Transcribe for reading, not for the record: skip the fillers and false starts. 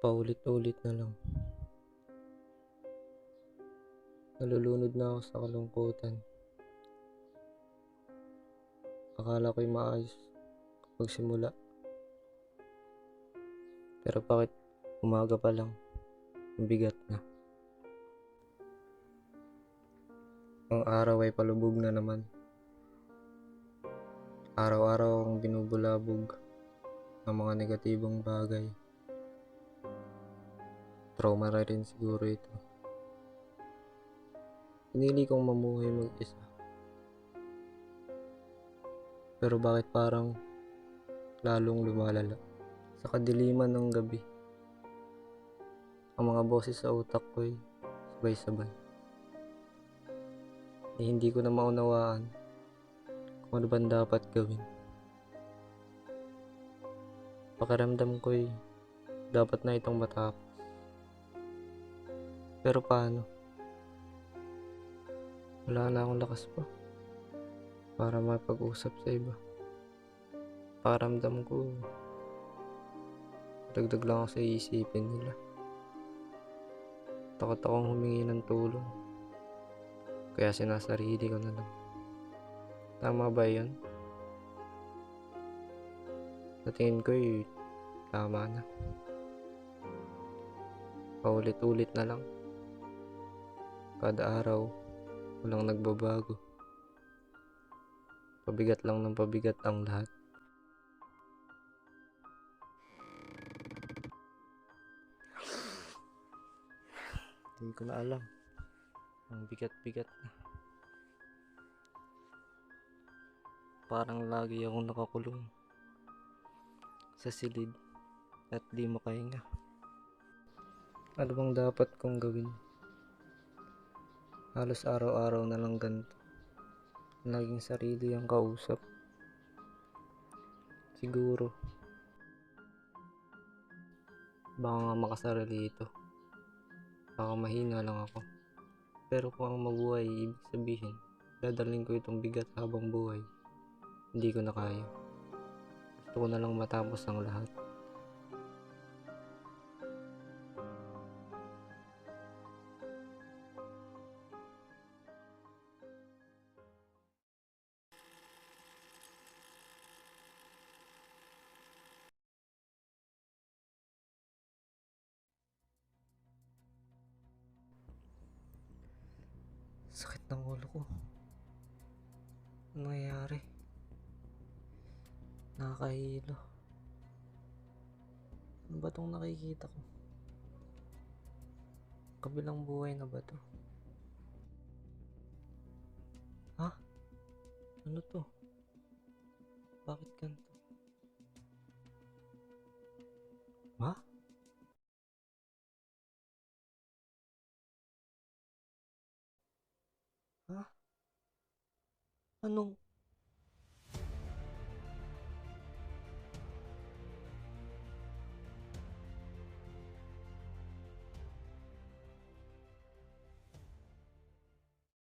Paulit-ulit na lang. Nalulunod na ako sa kalungkutan. Akala ko'y maayos kapag simula. Pero bakit umaga pa lang, ang bigat na. Ang araw ay palubog na naman. Araw-araw akong binubulabog ng mga negatibong bagay. Trauma na rin siguro ito. Pinili kong mamuhay mag-isa. Pero bakit parang lalong lumalala? Sa kadiliman ng gabi, ang mga boses sa utak ko'y sabay-sabay. Hindi ko na maunawaan kung ano bang dapat gawin. Pakiramdam ko'y dapat na itong matapos. Pero paano? Wala na akong lakas pa para makipag-usap sa iba. Pakiramdam ko dagdag lang ako sa iisipin nila. Takot akong humingi ng tulong, kaya sinasarili ko na lang. Tama ba yun? Sa tingin ko'y tama na. Paulit-ulit na lang. Kada araw, walang nagbabago. Pabigat lang ng pabigat ang lahat. Hindi ko na alam. Ang bigat-bigat na. Parang lagi akong nakakulong sa silid at di makahinga. Ano bang dapat kong gawin? Halos araw-araw na lang ganito. Naging sarili ang kausap. Siguro baka nga makasarili ito. Baka mahina lang ako. Pero kung ang mabuhay ibig sabihin, dadalhin ko itong bigat habang buhay. Hindi ko na kaya. Gusto ko na lang matapos ang lahat. Sakit ng ulo ko. Ano nangyayari? Nakakahilo. Ano ba itong nakikita ko? Kabilang buhay na ba to? Ha? Ano to? Bakit ganito? Ha? Ha? Anong